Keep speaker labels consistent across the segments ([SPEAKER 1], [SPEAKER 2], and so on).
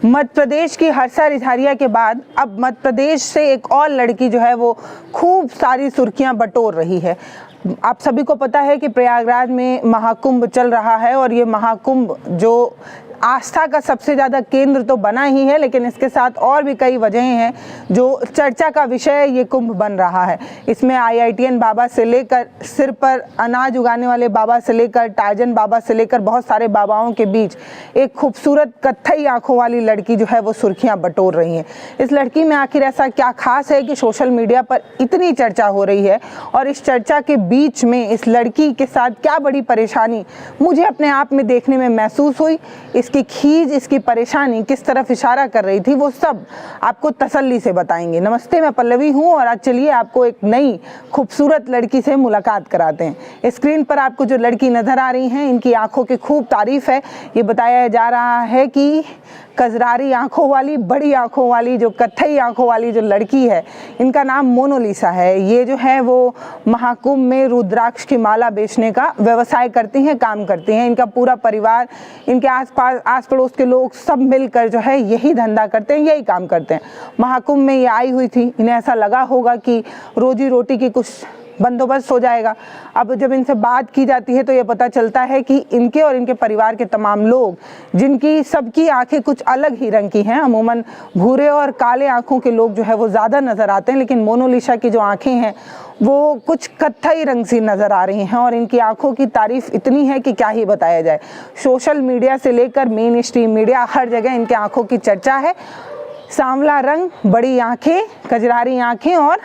[SPEAKER 1] मध्य प्रदेश की हर्षा रिधारिया के बाद अब मध्य प्रदेश से एक और लड़की जो है वो खूब सारी सुर्खियां बटोर रही है। आप सभी को पता है कि प्रयागराज में महाकुंभ चल रहा है और ये महाकुंभ जो आस्था का सबसे ज़्यादा केंद्र तो बना ही है, लेकिन इसके साथ और भी कई वजहें हैं जो चर्चा का विषय ये कुंभ बन रहा है। इसमें IITN बाबा से लेकर सिर पर अनाज उगाने वाले बाबा से लेकर टार्जन बाबा से लेकर बहुत सारे बाबाओं के बीच एक खूबसूरत कत्थई आंखों वाली लड़की जो है वो सुर्खियां बटोर रही हैं। इस लड़की में आखिर ऐसा क्या खास है कि सोशल मीडिया पर इतनी चर्चा हो रही है, और इस चर्चा के बीच में इस लड़की के साथ क्या बड़ी परेशानी मुझे अपने आप में देखने में महसूस हुई, इसकी खीज, इसकी परेशानी किस तरफ इशारा कर रही थी, वो सब आपको तसल्ली से बताएंगे। नमस्ते, मैं पल्लवी हूँ और आज चलिए आपको एक नई खूबसूरत लड़की से मुलाकात कराते हैं। स्क्रीन पर आपको जो लड़की नजर आ रही हैं, इनकी आंखों की खूब तारीफ है। ये बताया जा रहा है कि कजरारी आंखों वाली, बड़ी आंखों वाली, जो कत्थई आंखों वाली जो लड़की है, इनका नाम मोनालिसा है। ये जो है वो महाकुंभ में रुद्राक्ष की माला बेचने का व्यवसाय करती हैं, काम करती हैं। इनका पूरा परिवार, इनके आस पड़ोस के लोग सब मिलकर जो है यही धंधा करते हैं, यही काम करते हैं। महाकुंभ में ये आई हुई थी, इन्हें ऐसा लगा होगा कि रोजी रोटी की कुछ बंदोबस्त हो जाएगा। अब जब इनसे बात की जाती है तो ये पता चलता है कि इनके और इनके परिवार के तमाम लोग, जिनकी सबकी आंखें कुछ अलग ही रंग की हैं, अमूमन भूरे और काले आंखों के लोग जो है वो ज़्यादा नज़र आते हैं, लेकिन मोनालिसा की जो आंखें हैं वो कुछ कत्थई रंग सी नज़र आ रही हैं और इनकी आंखों की तारीफ इतनी है कि क्या ही बताया जाए। सोशल मीडिया से लेकर मेन स्ट्रीम मीडिया, हर जगह इनके आंखों की चर्चा है। सांवला रंग, बड़ी आंखें, कजरारी आंखें और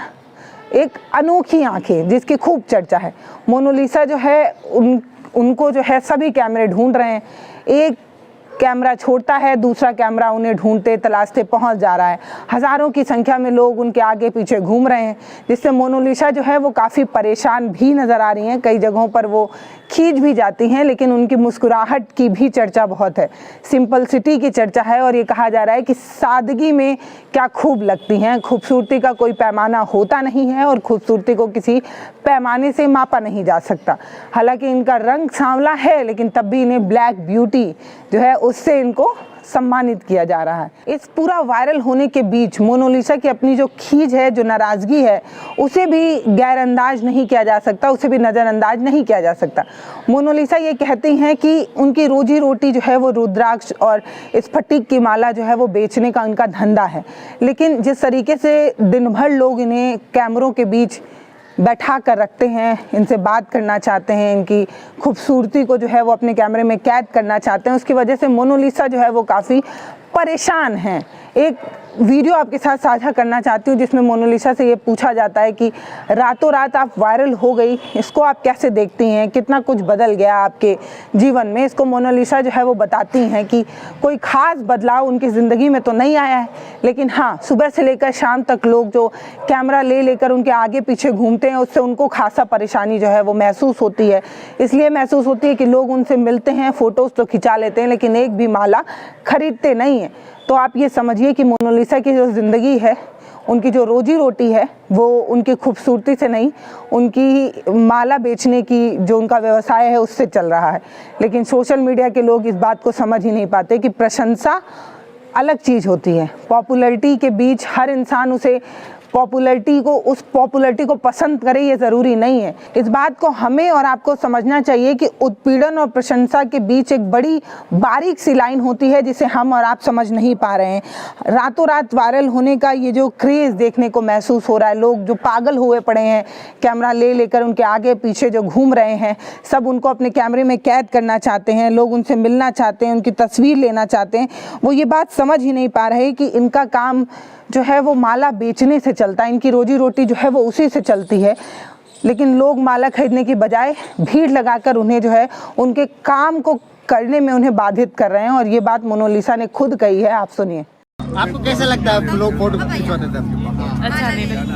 [SPEAKER 1] एक अनोखी आंखें जिसकी खूब चर्चा है। मोनालिसा जो है उनको जो है सभी कैमरे ढूंढ रहे हैं। एक कैमरा छोड़ता है, दूसरा कैमरा उन्हें ढूंढते तलाशते पहुंच जा रहा है। हज़ारों की संख्या में लोग उनके आगे पीछे घूम रहे हैं, जिससे मोनालिसा जो है वो काफ़ी परेशान भी नज़र आ रही हैं। कई जगहों पर वो खींच भी जाती हैं, लेकिन उनकी मुस्कुराहट की भी चर्चा बहुत है। सिंपलिसिटी की चर्चा है और ये कहा जा रहा है कि सादगी में क्या खूब लगती हैं। खूबसूरती का कोई पैमाना होता नहीं है और खूबसूरती को किसी पैमाने से मापा नहीं जा सकता। हालांकि इनका रंग सांवला है, लेकिन तब भी इन्हें ब्लैक ब्यूटी जो है उससे इनको सम्मानित किया जा रहा है। इस पूरा वायरल होने के बीच मोनालिसा की अपनी जो खीज है, जो नाराज़गी है, उसे भी गैरअंदाज नहीं किया जा सकता, उसे भी नज़रअंदाज नहीं किया जा सकता। मोनालिसा ये कहती हैं कि उनकी रोजी रोटी जो है वो रुद्राक्ष और स्फटिक की माला जो है वो बेचने का उनका धंधा है, लेकिन जिस तरीके से दिन भर लोग इन्हें कैमरों के बीच बैठा कर रखते हैं, इनसे बात करना चाहते हैं, इनकी खूबसूरती को जो है वो अपने कैमरे में कैद करना चाहते हैं, उसकी वजह से मोनालिसा जो है वो काफ़ी परेशान हैं। एक वीडियो आपके साथ साझा करना चाहती हूँ जिसमें मोनालिसा से ये पूछा जाता है कि रातों रात आप वायरल हो गई, इसको आप कैसे देखती हैं, कितना कुछ बदल गया आपके जीवन में। इसको मोनालिसा जो है वो बताती हैं कि कोई ख़ास बदलाव उनकी ज़िंदगी में तो नहीं आया है, लेकिन हाँ, सुबह से लेकर शाम तक लोग जो कैमरा ले लेकर उनके आगे पीछे घूमते हैं, उससे उनको खासा परेशानी जो है वो महसूस होती है। इसलिए महसूस होती है कि लोग उनसे मिलते हैं, फ़ोटोज़ तो खिंचा लेते हैं, लेकिन एक भी माला खरीदते नहीं हैं। तो आप ये समझिए कि मोनालिसा की जो ज़िंदगी है, उनकी जो रोजी रोटी है, वो उनकी खूबसूरती से नहीं, उनकी माला बेचने की जो उनका व्यवसाय है उससे चल रहा है। लेकिन सोशल मीडिया के लोग इस बात को समझ ही नहीं पाते कि प्रशंसा अलग चीज़ होती है। पॉपुलैरिटी के बीच हर इंसान उस पॉपुलैरिटी को पसंद करे, ये ज़रूरी नहीं है। इस बात को हमें और आपको समझना चाहिए कि उत्पीड़न और प्रशंसा के बीच एक बड़ी बारीक सी लाइन होती है जिसे हम और आप समझ नहीं पा रहे हैं। रातों रात वायरल होने का ये जो क्रेज़ देखने को महसूस हो रहा है, लोग जो पागल हुए पड़े हैं, कैमरा ले लेकर उनके आगे पीछे जो घूम रहे हैं, सब उनको अपने कैमरे में कैद करना चाहते हैं, लोग उनसे मिलना चाहते हैं, उनकी तस्वीर लेना चाहते हैं। वो ये बात समझ ही नहीं पा रहे कि इनका काम जो है वो माला बेचने से चलता है, इनकी रोजी रोटी जो है वो उसी से चलती है, लेकिन लोग माला खरीदने की बजाय भीड़ लगाकर उन्हें जो है उनके काम को करने में उन्हें बाधित कर रहे हैं। और ये बात मोनालिसा ने खुद कही है, आप सुनिए।
[SPEAKER 2] आपको कैसा लगता है लोग फोटो खिंचवाते थे?
[SPEAKER 3] अच्छा नहीं लगता।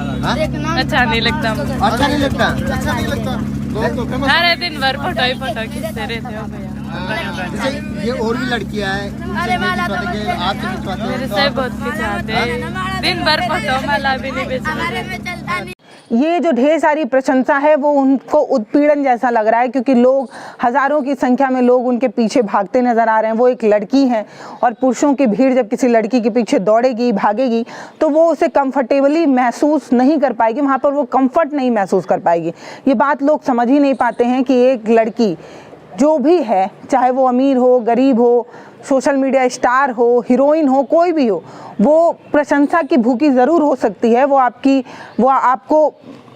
[SPEAKER 3] अच्छा नहीं लगता।
[SPEAKER 2] अच्छा नहीं लगता? अच्छा नहीं लगता तो
[SPEAKER 3] अरे दिन भर फोटो ही फोटो खींचते रहते हो भैया।
[SPEAKER 2] ये और भी लड़कियां हैं, आपसे खिंचवाते
[SPEAKER 3] मेरे से बहुत खिंचाते, दिन भर फोटो माला भी नहीं बेचते।
[SPEAKER 1] ये जो ढेर सारी प्रशंसा है वो उनको उत्पीड़न जैसा लग रहा है, क्योंकि लोग, हज़ारों की संख्या में लोग उनके पीछे भागते नज़र आ रहे हैं। वो एक लड़की है और पुरुषों की भीड़ जब किसी लड़की के पीछे दौड़ेगी, भागेगी, तो वो उसे कंफर्टेबली महसूस नहीं कर पाएगी, वहाँ पर वो कंफर्ट नहीं महसूस कर पाएगी। ये बात लोग समझ ही नहीं पाते हैं कि एक लड़की जो भी है, चाहे वो अमीर हो, गरीब हो, सोशल मीडिया स्टार हो, हीरोइन हो, कोई भी हो, वो प्रशंसा की भूखी ज़रूर हो सकती है। वो आपको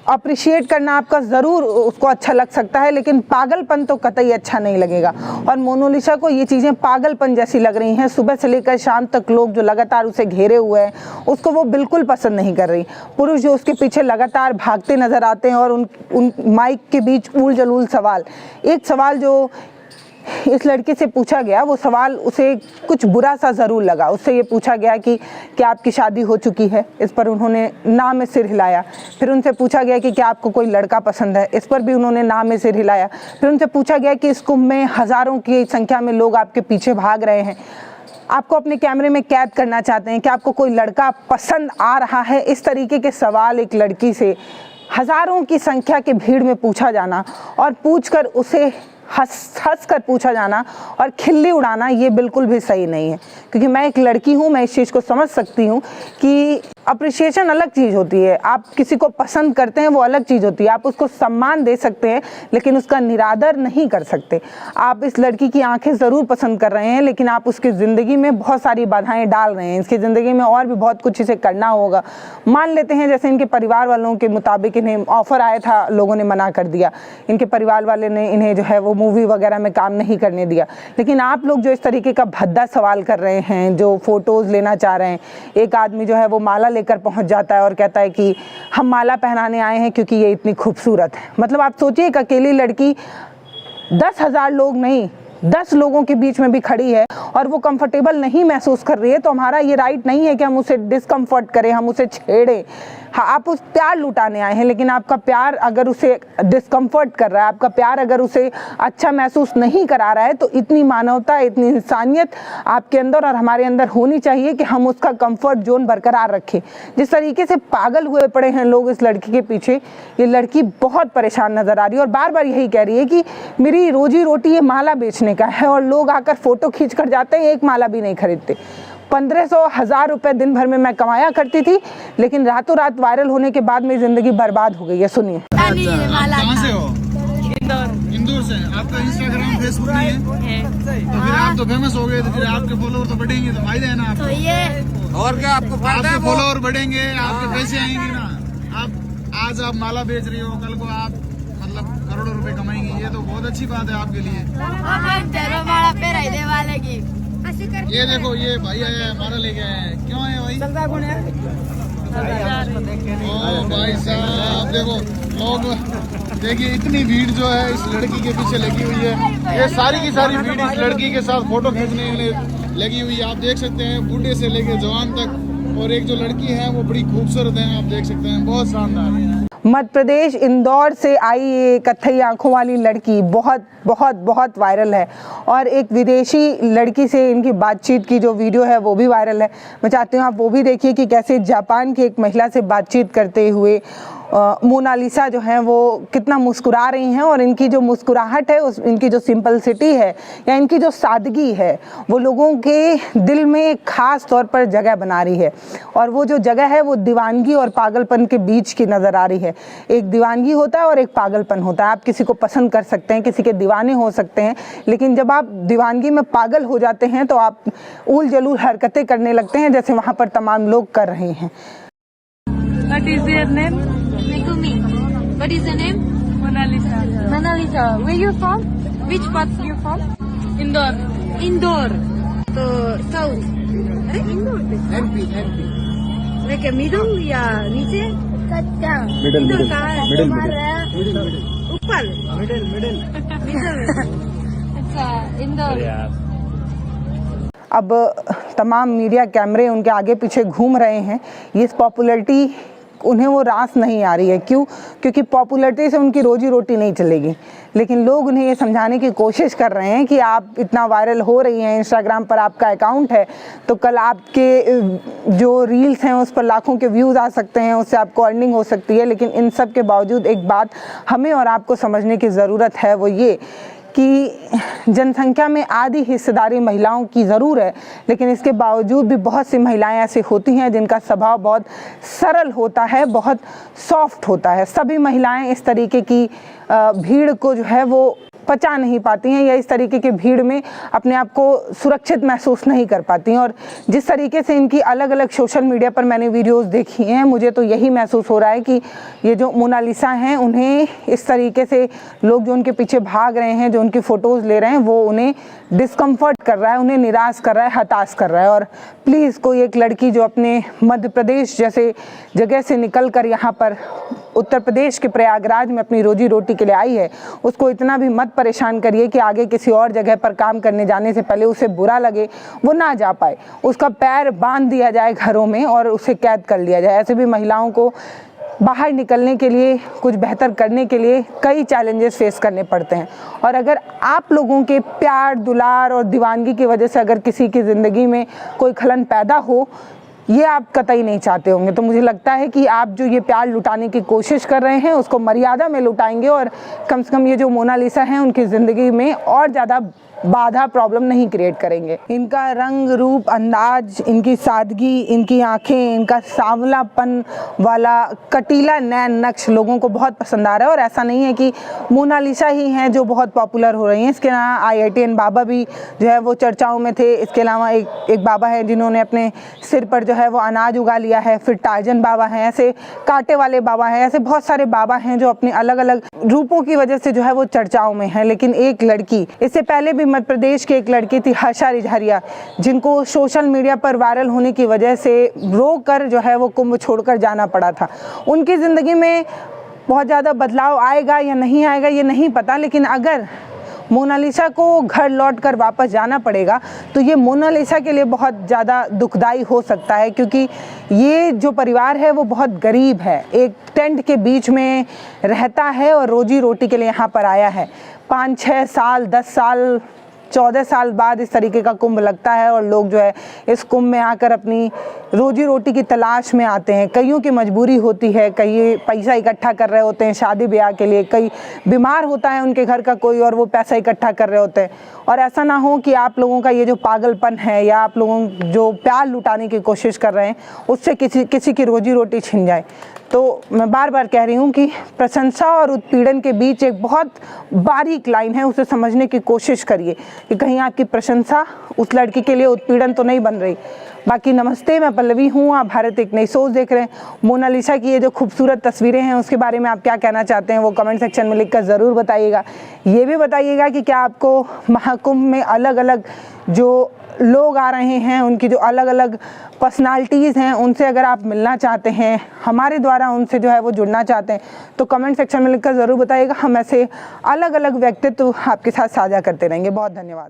[SPEAKER 1] अप्रिशिएट करना आपका ज़रूर उसको अच्छा लग सकता है, लेकिन पागलपन तो कतई अच्छा नहीं लगेगा। और मोनालिसा को ये चीज़ें पागलपन जैसी लग रही हैं। सुबह से लेकर शाम तक लोग जो लगातार उसे घेरे हुए हैं, उसको वो बिल्कुल पसंद नहीं कर रही। पुरुष जो उसके पीछे लगातार भागते नज़र आते हैं और उन माइक के बीच ऊल जलूल सवाल, एक सवाल जो इस लड़की से पूछा गया, वो सवाल उसे कुछ बुरा सा ज़रूर लगा। उससे ये पूछा गया कि क्या आपकी शादी हो चुकी है? इस पर उन्होंने ना में सिर हिलाया। फिर उनसे पूछा गया कि क्या आपको कोई लड़का पसंद है? इस पर भी उन्होंने ना में सिर हिलाया। फिर उनसे पूछा गया कि इस कुंभ में हज़ारों की संख्या में लोग आपके पीछे भाग रहे हैं, आपको अपने कैमरे में कैद करना चाहते हैं, क्या आपको कोई लड़का पसंद आ रहा है? इस तरीके के सवाल एक लड़की से हज़ारों की संख्या के भीड़ में पूछा जाना और पूछकर उसे हंस कर पूछा जाना और खिल्ली उड़ाना, ये बिल्कुल भी सही नहीं है। क्योंकि मैं एक लड़की हूँ, मैं इस चीज़ को समझ सकती हूँ कि अप्रिशिएशन अलग चीज़ होती है। आप किसी को पसंद करते हैं, वो अलग चीज़ होती है। आप उसको सम्मान दे सकते हैं, लेकिन उसका निरादर नहीं कर सकते। आप इस लड़की की आंखें ज़रूर पसंद कर रहे हैं, लेकिन आप उसकी ज़िंदगी में बहुत सारी बाधाएं डाल रहे हैं। इसकी ज़िंदगी में और भी बहुत कुछ इसे करना होगा। मान लेते हैं जैसे इनके परिवार वालों के मुताबिक इन्हें ऑफ़र आया था, लोगों ने मना कर दिया। इनके परिवार वाले ने इन्हें जो है वो मूवी वगैरह में काम नहीं करने दिया। लेकिन आप लोग जो इस तरीके का भद्दा सवाल कर रहे हैं, जो फ़ोटोज़ लेना चाह रहे हैं, एक आदमी जो है वो माला लेकर पहुंच जाता है और कहता है कि हम माला पहनाने आए हैं क्योंकि ये इतनी खूबसूरत है। मतलब आप सोचिए, एक अकेली लड़की 10,000 लोग नहीं, 10 लोगों के बीच में भी खड़ी है और वो कंफर्टेबल नहीं महसूस कर रही है, तो हमारा ये राइट नहीं है कि हम उसे डिस्कम्फर्ट करें, हम उसे छेड़ें। हाँ, आप उस प्यार लुटाने आए हैं, लेकिन आपका प्यार अगर उसे डिस्कम्फर्ट कर रहा है, आपका प्यार अगर उसे अच्छा महसूस नहीं करा रहा है, तो इतनी मानवता, इतनी इंसानियत आपके अंदर और हमारे अंदर होनी चाहिए कि हम उसका कंफर्ट जोन बरकरार रखें। जिस तरीके से पागल हुए पड़े हैं लोग इस लड़की के पीछे, ये लड़की बहुत परेशान नज़र आ रही है और बार बार यही कह रही है कि मेरी रोजी रोटी ये माला बेचने का है, और लोग आकर फ़ोटो खींच कर जाते हैं, एक माला भी नहीं खरीदते। 1500-1000 रुपये दिन भर में मैं कमाया करती थी, लेकिन रातों रात वायरल होने के बाद मेरी ज़िंदगी बर्बाद हो गई है। सुनिए।
[SPEAKER 2] कहाँ से हो?
[SPEAKER 3] इंदौर।
[SPEAKER 2] इंदौर से। आपका इंस्टाग्राम, फेसबुक नहीं है? तो फिर आप तो फेमस हो गए, तो फिर आपके फॉलोअर तो बढ़ेंगे, तो फायदा है ना आपको।
[SPEAKER 4] तो ये
[SPEAKER 2] और क्या आपको आपके फॉलोअर बढ़ेंगे, आपके पैसे आएंगे ना। आप आज आप माला बेच रही हो, कल को आप मतलब करोड़ों रुपए कमाएंगे। ये तो बहुत अच्छी बात है आपके लिए।
[SPEAKER 4] माला पे रहने वाले की
[SPEAKER 2] ये देखो, ये भाई आया है, माला लेके आया है। क्यों आए भाई? ओ भाई साहब, देखो लोग, देखिए इतनी भीड़ जो है इस लड़की के पीछे लगी हुई है। ये सारी की सारी भीड़ इस लड़की के साथ फोटो खींचने के लिए लगी हुई है। आप देख सकते हैं, बूढ़े से लेके जवान तक। और एक जो लड़की है वो बड़ी खूबसूरत है, आप देख सकते हैं, बहुत शानदार है।
[SPEAKER 1] मध्य प्रदेश इंदौर से आई ये कत्थई आंखों वाली लड़की बहुत बहुत बहुत वायरल है, और एक विदेशी लड़की से इनकी बातचीत की जो वीडियो है वो भी वायरल है। मैं चाहती हूँ आप वो भी देखिए कि कैसे जापान की एक महिला से बातचीत करते हुए मोनालिसा जो है वो कितना मुस्कुरा रही हैं, और इनकी जो मुस्कुराहट है, इनकी जो सिंपलिसिटी है या इनकी जो सादगी है, वो लोगों के दिल में एक ख़ास तौर पर जगह बना रही है। और वो जो जगह है वो दीवानगी और पागलपन के बीच की नज़र आ रही है। एक दीवानगी होता है और एक पागलपन होता है। आप किसी को पसंद कर सकते हैं, किसी के दीवाने हो सकते हैं, लेकिन जब आप दीवानगी में पागल हो जाते हैं तो आप ऊल जलूल हरकतें करने लगते हैं, जैसे वहाँ पर तमाम लोग कर रहे हैं।
[SPEAKER 3] What is your name?
[SPEAKER 4] Megumi. What is the name?
[SPEAKER 3] Monalisa.
[SPEAKER 4] Monalisa. Where you from? Which part you from?
[SPEAKER 3] Indore.
[SPEAKER 4] Indore. तो south. अरे Indore पे
[SPEAKER 2] MP
[SPEAKER 4] like a middle या नीचे?
[SPEAKER 2] मिडिल
[SPEAKER 4] ऊपर अच्छा इंदौर।
[SPEAKER 1] अब तमाम मीडिया कैमरे उनके आगे पीछे घूम रहे हैं। ये इस पॉपुलैरिटी उन्हें वो रास नहीं आ रही है। क्यों? क्योंकि पॉपुलैरिटी से उनकी रोजी रोटी नहीं चलेगी। लेकिन लोग उन्हें ये समझाने की कोशिश कर रहे हैं कि आप इतना वायरल हो रही हैं, इंस्टाग्राम पर आपका अकाउंट है, तो कल आपके जो रील्स हैं उस पर लाखों के व्यूज़ आ सकते हैं, उससे आपको अर्निंग हो सकती है। लेकिन इन सब के बावजूद एक बात हमें और आपको समझने की ज़रूरत है, वो ये कि जनसंख्या में आधी हिस्सेदारी महिलाओं की ज़रूर है, लेकिन इसके बावजूद भी बहुत सी महिलाएं ऐसी होती हैं जिनका स्वभाव बहुत सरल होता है, बहुत सॉफ्ट होता है। सभी महिलाएं इस तरीके की भीड़ को जो है वो पचा नहीं पाती हैं या इस तरीके की भीड़ में अपने आप को सुरक्षित महसूस नहीं कर पाती हैं। और जिस तरीके से इनकी अलग अलग सोशल मीडिया पर मैंने वीडियोस देखी हैं, मुझे तो यही महसूस हो रहा है कि ये जो मोनालिसा हैं, उन्हें इस तरीके से लोग जो उनके पीछे भाग रहे हैं, जो उनकी फ़ोटोज़ ले रहे हैं, वो उन्हें डिस्कम्फर्ट कर रहा है, उन्हें निराश कर रहा है, हताश कर रहा है। और प्लीज़ कोई एक लड़की जो अपने मध्य प्रदेश जैसे जगह से निकल कर यहाँ पर उत्तर प्रदेश के प्रयागराज में अपनी रोजी रोटी के लिए आई है, उसको इतना भी मत परेशान करिए कि आगे किसी और जगह पर काम करने जाने से पहले उसे बुरा लगे, वो ना जा पाए, उसका पैर बांध दिया जाए घरों में और उसे कैद कर लिया जाए। ऐसे भी महिलाओं को बाहर निकलने के लिए, कुछ बेहतर करने के लिए कई चैलेंजेस फेस करने पड़ते हैं। और अगर आप लोगों के प्यार, दुलार और दीवानगी की वजह से अगर किसी की ज़िंदगी में कोई खलन पैदा हो, ये आप कतई नहीं चाहते होंगे, तो मुझे लगता है कि आप जो ये प्यार लुटाने की कोशिश कर रहे हैं उसको मर्यादा में लुटाएंगे और कम से कम ये जो मोनालिसा हैं उनकी ज़िंदगी में और ज़्यादा बाधा, प्रॉब्लम नहीं क्रिएट करेंगे। इनका रंग, रूप, अंदाज, इनकी सादगी, इनकी आंखें, इनका सांवलापन वाला कटीला नैन नक्श लोगों को बहुत पसंद आ रहा है। और ऐसा नहीं है कि मोनालिसा ही हैं जो बहुत पॉपुलर हो रही हैं, इसके अलावा IITN बाबा भी जो है वो चर्चाओं में थे। इसके अलावा एक बाबा है जिन्होंने अपने सिर पर जो है वो अनाज उगा लिया है। फिर टार्जन बाबा हैं, ऐसे कांटे वाले बाबा हैं, ऐसे बहुत सारे बाबा हैं जो अपने अलग अलग रूपों की वजह से जो है वो चर्चाओं में हैं। लेकिन एक लड़की, इससे पहले भी मध्य प्रदेश की एक लड़की थी हर्षा रिझारिया, जिनको सोशल मीडिया पर वायरल होने की वजह से रोक कर जो है वो कुंभ छोड़कर जाना पड़ा था। उनकी ज़िंदगी में बहुत ज़्यादा बदलाव आएगा या नहीं आएगा ये नहीं पता, लेकिन अगर मोनालिसा को घर लौटकर वापस जाना पड़ेगा तो ये मोनालिसा के लिए बहुत ज़्यादा दुखदाई हो सकता है, क्योंकि ये जो परिवार है वो बहुत गरीब है, एक टेंट के बीच में रहता है और रोजी रोटी के लिए यहाँ पर आया है। 5-6 साल, 10 साल, 14 साल बाद इस तरीके का कुंभ लगता है और लोग जो है इस कुंभ में आकर अपनी रोजी रोटी की तलाश में आते हैं। कईयों की मजबूरी होती है, कई पैसा इकट्ठा कर रहे होते हैं शादी ब्याह के लिए, कई बीमार होता है उनके घर का कोई और वो पैसा इकट्ठा कर रहे होते हैं। और ऐसा ना हो कि आप लोगों का ये जो पागलपन है या आप लोगों जो प्यार लुटाने की कोशिश कर रहे हैं उससे किसी की रोजी रोटी छिन जाए। तो मैं बार बार कह रही हूँ कि प्रशंसा और उत्पीड़न के बीच एक बहुत बारीक लाइन है, उसे समझने की कोशिश करिए कि कहीं आपकी प्रशंसा उस लड़की के लिए उत्पीड़न तो नहीं बन रही। बाकी नमस्ते, मैं पल्लवी हूँ, आप भारत एक नई सोच देख रहे हैं। मोनालिसा की ये जो खूबसूरत तस्वीरें हैं उसके बारे में आप क्या कहना चाहते हैं वो कमेंट सेक्शन में लिखकर ज़रूर बताइएगा। ये भी बताइएगा कि क्या आपको महाकुंभ में अलग अलग जो लोग आ रहे हैं, उनकी जो अलग अलग पर्सनालिटीज़ हैं, उनसे अगर आप मिलना चाहते हैं, हमारे द्वारा उनसे जो है वो जुड़ना चाहते हैं, तो कमेंट सेक्शन में लिखकर ज़रूर बताइएगा। हम ऐसे अलग अलग व्यक्तित्व आपके साथ साझा करते रहेंगे। बहुत धन्यवाद।